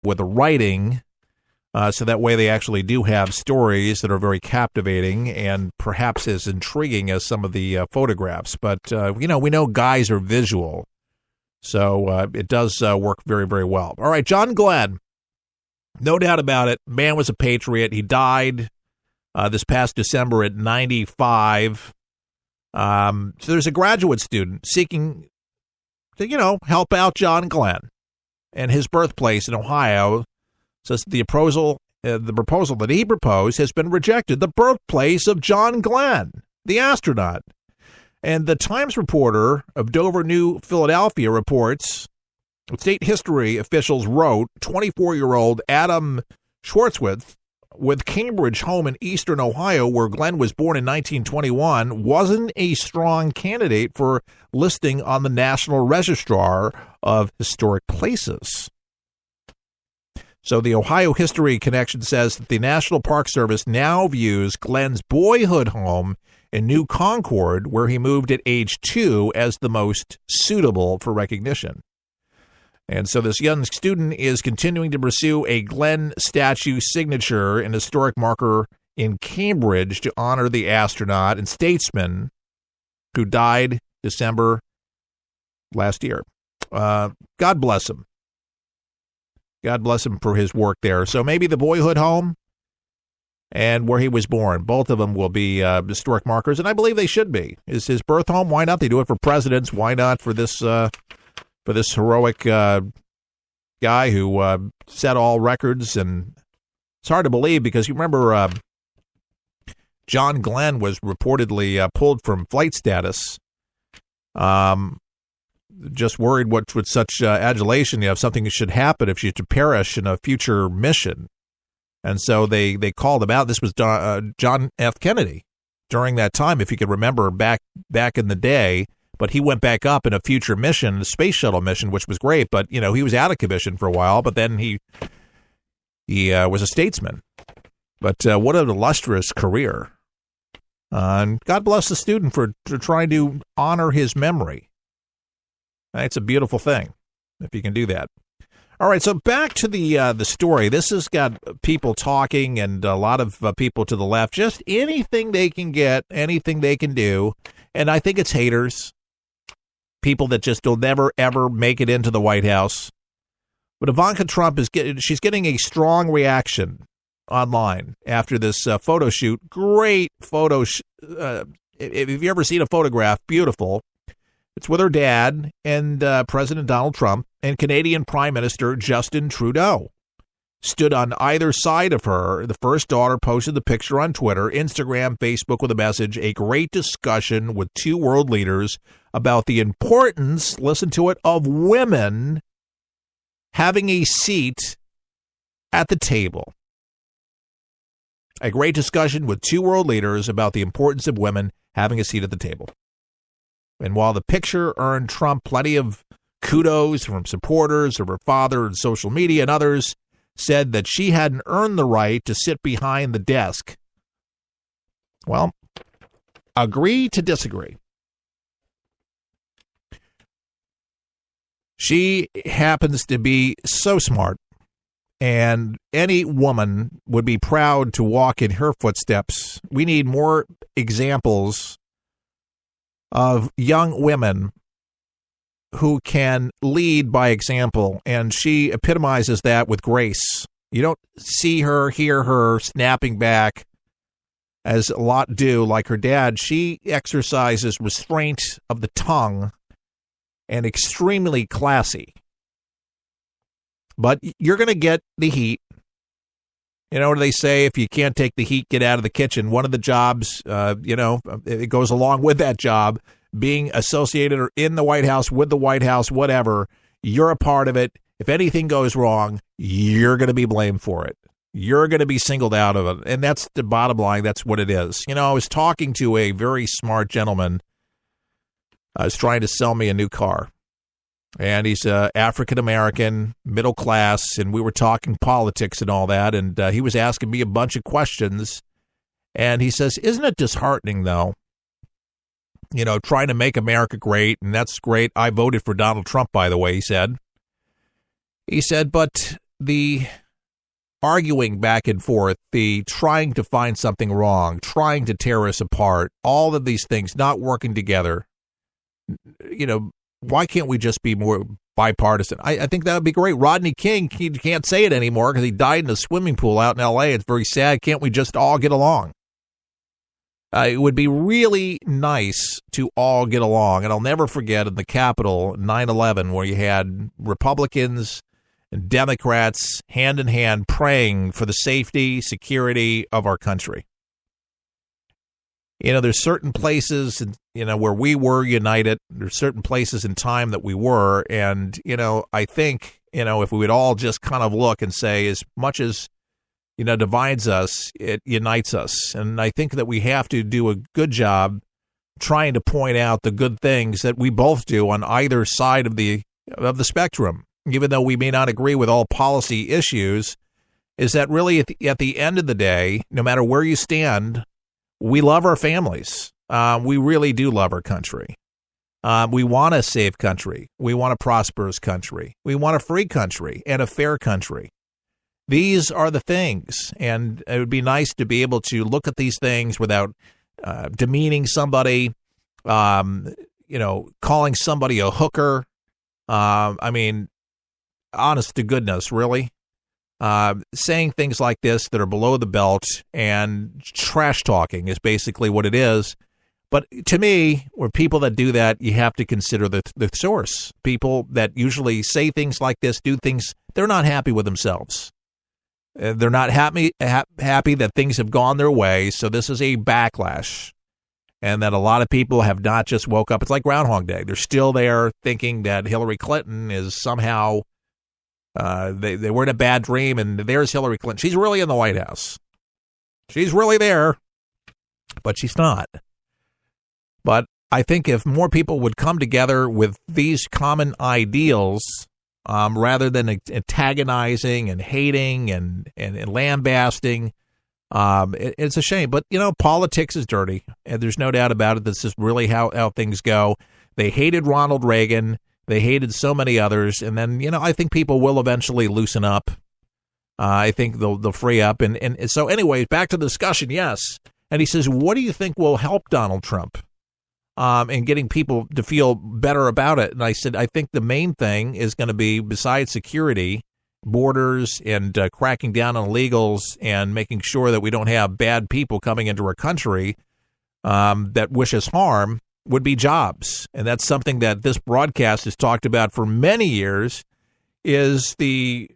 with the writing, so that way they actually do have stories that are very captivating and perhaps as intriguing as some of the photographs. But, we know guys are visual, so it does work very, very well. All right, John Glenn, no doubt about it, man was a patriot. He died this past December at 95. So there's a graduate student seeking to, help out John Glenn and his birthplace in Ohio. Says the proposal that he proposed has been rejected. The birthplace of John Glenn, the astronaut. And the Times reporter of Dover, New Philadelphia reports state history officials wrote 24-year-old Adam Schwartzwith with Cambridge home in eastern Ohio, where Glenn was born in 1921, wasn't a strong candidate for listing on the National Registrar of Historic Places. So the Ohio History Connection says that the National Park Service now views Glenn's boyhood home in New Concord, where he moved at age 2, as the most suitable for recognition. And so this young student is continuing to pursue a Glenn statue signature and historic marker in Cambridge to honor the astronaut and statesman who died December last year. God bless him. God bless him for his work there. So maybe the boyhood home and where he was born, both of them will be historic markers, and I believe they should be. Is his birth home? Why not? They do it for presidents. Why not for this heroic guy who set all records? And it's hard to believe because you remember John Glenn was reportedly pulled from flight status. Just worried with such adulation, if something should happen, if she should perish in a future mission. And so they called him out. This was John F. Kennedy during that time, if you could remember back in the day. But he went back up in a future mission, the space shuttle mission, which was great. But, he was out of commission for a while. But then he was a statesman. But what an illustrious career. And God bless the student for trying to honor his memory. It's a beautiful thing if you can do that. All right, so back to the story. This has got people talking and a lot of people to the left. Just anything they can get, anything they can do. And I think it's haters. People that just will never, ever make it into the White House. But Ivanka Trump she's getting a strong reaction online after this photo shoot. Great photo. If you've ever seen a photograph, beautiful. It's with her dad and President Donald Trump and Canadian Prime Minister Justin Trudeau. Stood on either side of her. The first daughter posted the picture on Twitter, Instagram, Facebook with a message, a great discussion with two world leaders about the importance, listen to it, of women having a seat at the table. A great discussion with two world leaders about the importance of women having a seat at the table. And while the picture earned Trump plenty of kudos from supporters of her father and social media and others, said that she hadn't earned the right to sit behind the desk. Well, agree to disagree. She happens to be so smart, and any woman would be proud to walk in her footsteps. We need more examples of young women who can lead by example, and she epitomizes that with grace. You don't see her, hear her snapping back as a lot do like her dad. She exercises restraint of the tongue and extremely classy. But you're going to get the heat. You know what they say? If you can't take the heat, get out of the kitchen. One of the jobs, it goes along with that job, being associated or in the White House, with the White House, whatever, you're a part of it. If anything goes wrong, you're going to be blamed for it. You're going to be singled out of it. And that's the bottom line. That's what it is. I was talking to a very smart gentleman. I was trying to sell me a new car. And he's African-American, middle class, and we were talking politics and all that. And he was asking me a bunch of questions. And he says, isn't it disheartening, though? Trying to make America great, and that's great. I voted for Donald Trump, by the way, he said. He said, but the arguing back and forth, the trying to find something wrong, trying to tear us apart, all of these things not working together, why can't we just be more bipartisan? I think that would be great. Rodney King, he can't say it anymore because he died in a swimming pool out in L.A. It's very sad. Can't we just all get along? It would be really nice to all get along. And I'll never forget in the Capitol, 9/11, where you had Republicans and Democrats hand in hand praying for the safety, security of our country. There's certain places, where we were united. There's certain places in time that we were. And, I think, if we would all just kind of look and say, as much as, divides us, it unites us. And I think that we have to do a good job trying to point out the good things that we both do on either side of the spectrum, even though we may not agree with all policy issues, is that really at the end of the day, no matter where you stand, we love our families. We really do love our country. We want a safe country. We want a prosperous country. We want a free country and a fair country. These are the things, and it would be nice to be able to look at these things without demeaning somebody, calling somebody a hooker. Honest to goodness, really. Saying things like this that are below the belt and trash talking is basically what it is. But to me, where people that do that, you have to consider the source. People that usually say things like this, do things, they're not happy with themselves. They're not happy that things have gone their way, so this is a backlash. And that a lot of people have not just woke up. It's like Groundhog Day. They're still there thinking that Hillary Clinton is somehow, they were in a bad dream, and there's Hillary Clinton. She's really in the White House. She's really there, but she's not. But I think if more people would come together with these common ideals, rather than antagonizing and hating and lambasting, it's a shame. But, politics is dirty, and there's no doubt about it. This is really how things go. They hated Ronald Reagan. They hated so many others. And then, I think people will eventually loosen up. I think they'll free up. And so anyway, back to the discussion, yes. And he says, what do you think will help Donald Trump in getting people to feel better about it? And I said, I think the main thing is going to be, besides security, borders and cracking down on illegals and making sure that we don't have bad people coming into our country that wish us harm, would be jobs. And that's something that this broadcast has talked about for many years, is the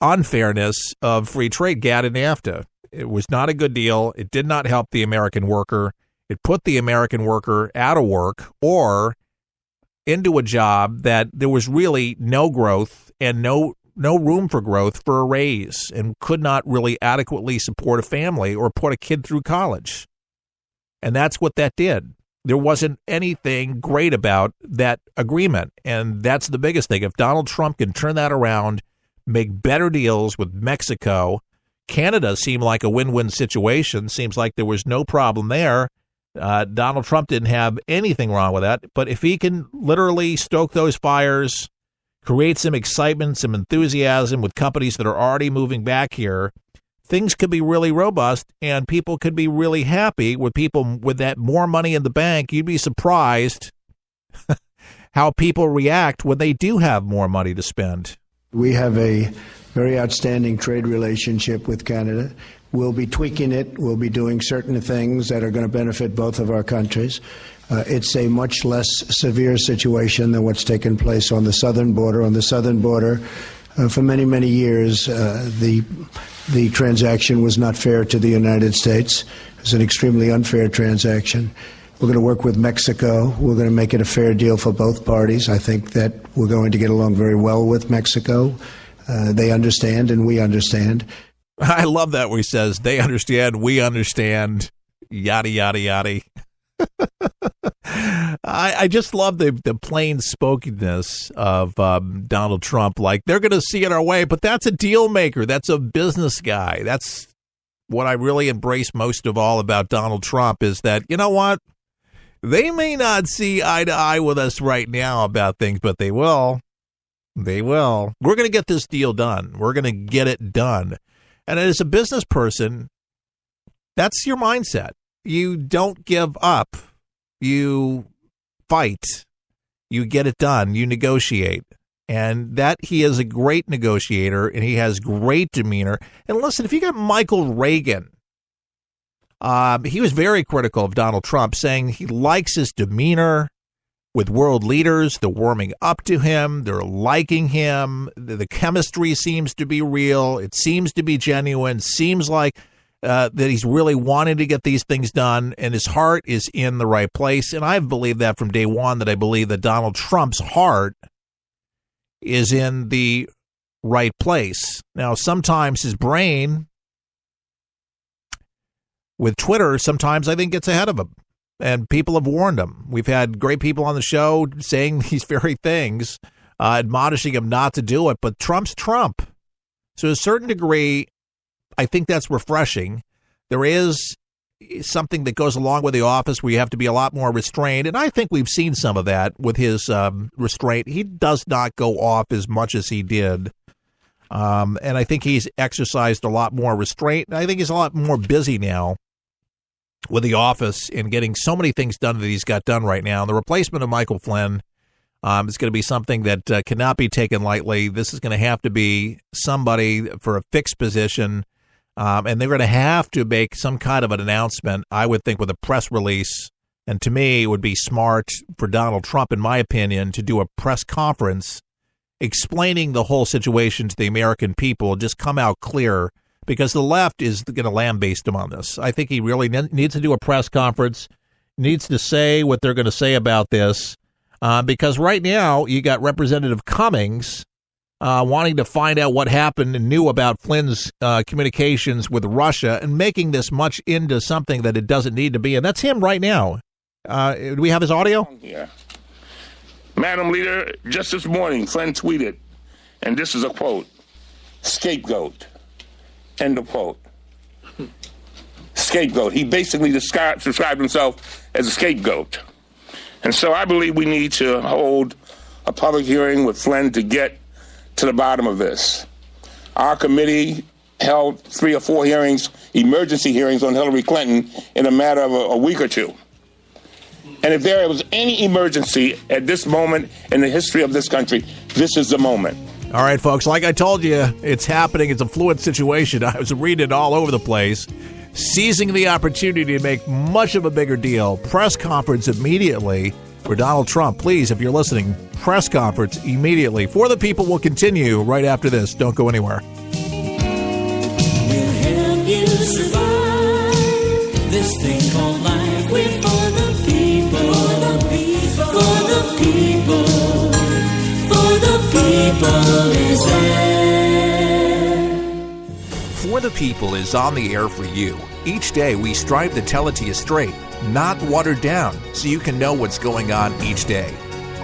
unfairness of free trade, GATT and NAFTA. It was not a good deal. It did not help the American worker. It put the American worker out of work or into a job that there was really no growth and no room for growth for a raise, and could not really adequately support a family or put a kid through college. And that's what that did. There wasn't anything great about that agreement. And that's the biggest thing. If Donald Trump can turn that around, make better deals with Mexico, Canada seemed like a win-win situation. Seems like there was no problem there. Donald Trump didn't have anything wrong with that. But if he can literally stoke those fires, create some excitement, some enthusiasm with companies that are already moving back here, things could be really robust, and people could be really happy with people with that more money in the bank. You'd be surprised how people react when they do have more money to spend. We have a very outstanding trade relationship with Canada. We'll be tweaking it. We'll be doing certain things that are going to benefit both of our countries. It's a much less severe situation than what's taken place on the southern border. On the southern border, for many, many years, the transaction was not fair to the United States. It was an extremely unfair transaction. We're going to work with Mexico. We're going to make it a fair deal for both parties. I think that we're going to get along very well with Mexico. They understand, and we understand. I love that where he says, they understand, we understand, yada, yada, yada. I just love the plain spokenness of Donald Trump. Like, they're going to see it our way, but that's a deal maker. That's a business guy. That's what I really embrace most of all about Donald Trump, is that, you know what? They may not see eye to eye with us right now about things, but they will. They will. We're going to get this deal done. We're going to get it done. And as a business person, that's your mindset. You don't give up. You fight. You get it done. You negotiate. And that he is a great negotiator, and he has great demeanor. And listen, if you got Michael Reagan, he was very critical of Donald Trump, saying he likes his demeanor with world leaders. They're warming up to him. They're liking him. The chemistry seems to be real. It seems to be genuine. Seems like that he's really wanting to get these things done, and his heart is in the right place. And I've believed that from day one, that I believe that Donald Trump's heart is in the right place. Now, sometimes his brain with Twitter, sometimes I think gets ahead of him. And people have warned him. We've had great people on the show saying these very things, admonishing him not to do it. But Trump's Trump. So to a certain degree, I think that's refreshing. There is something that goes along with the office where you have to be a lot more restrained. And I think we've seen some of that with his restraint. He does not go off as much as he did. And I think he's exercised a lot more restraint. I think he's a lot more busy now with the office and getting so many things done that he's got done right now. And the replacement of Michael Flynn is going to be something that cannot be taken lightly. This is going to have to be somebody for a fixed position. And they're going to have to make some kind of an announcement, I would think, with a press release. And to me, it would be smart for Donald Trump, in my opinion, to do a press conference explaining the whole situation to the American people, just come out clear, because the left is going to lambaste him on this. I think he really needs to do a press conference, needs to say what they're going to say about this, because right now you got Representative Cummings wanting to find out what happened and knew about Flynn's communications with Russia and making this much into something that it doesn't need to be. And that's him right now. Do we have his audio? Yeah. Madam Leader, just this morning, Flynn tweeted, and this is a quote, "Scapegoat." End of quote. Scapegoat. He basically described himself as a scapegoat. And so I believe we need to hold a public hearing with Flynn to get to the bottom of this. Our committee held 3 or 4 hearings, emergency hearings on Hillary Clinton in a matter of a week or two. And if there was any emergency at this moment in the history of this country, this is the moment. All right, folks, like I told you, it's happening. It's a fluid situation. I was reading it all over the place. Seizing the opportunity to make much of a bigger deal. Press conference immediately for Donald Trump. Please, if you're listening, press conference immediately. For the People will continue right after this. Don't go anywhere. We'll help you survive this thing called life. We're for the people. For the people. For the people. For the people is there. For the People is on the air for you. Each day we strive to tell it to you straight, not watered down, so you can know what's going on each day.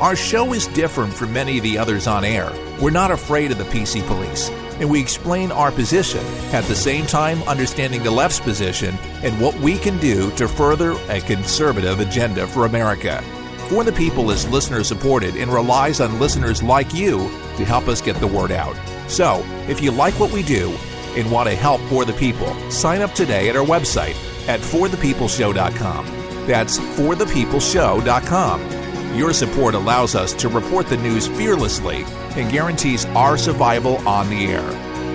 Our show is different from many of the others on air. We're not afraid of the PC police, and we explain our position, at the same time understanding the left's position and what we can do to further a conservative agenda for America. For the People is listener-supported and relies on listeners like you to help us get the word out. So, if you like what we do and want to help For the People, sign up today at our website at forthepeopleshow.com. That's forthepeopleshow.com. Your support allows us to report the news fearlessly and guarantees our survival on the air.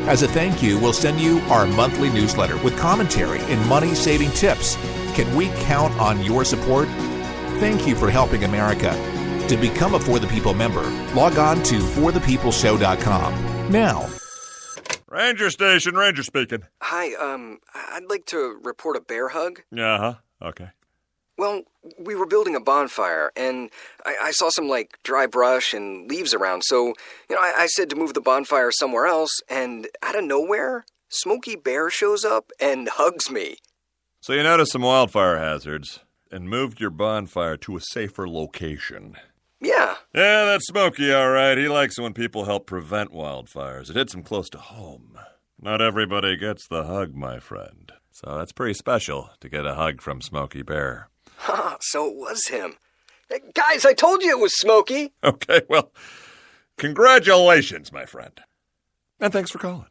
As a thank you, we'll send you our monthly newsletter with commentary and money-saving tips. Can we count on your support? Thank you for helping America. To become a For the People member, log on to forthepeopleshow.com. Now. Ranger Station, Ranger speaking. Hi, I'd like to report a bear hug. Uh-huh, okay. Well, we were building a bonfire, and I saw some, dry brush and leaves around, so, I said to move the bonfire somewhere else, and out of nowhere, Smokey Bear shows up and hugs me. So you noticed some wildfire hazards and moved your bonfire to a safer location. Yeah. Yeah, that's Smokey, all right. He likes it when people help prevent wildfires. It hits him close to home. Not everybody gets the hug, my friend. So that's pretty special to get a hug from Smokey Bear. So it was him. Hey, guys, I told you it was Smokey. Okay, well, Congratulations, my friend. And thanks for calling.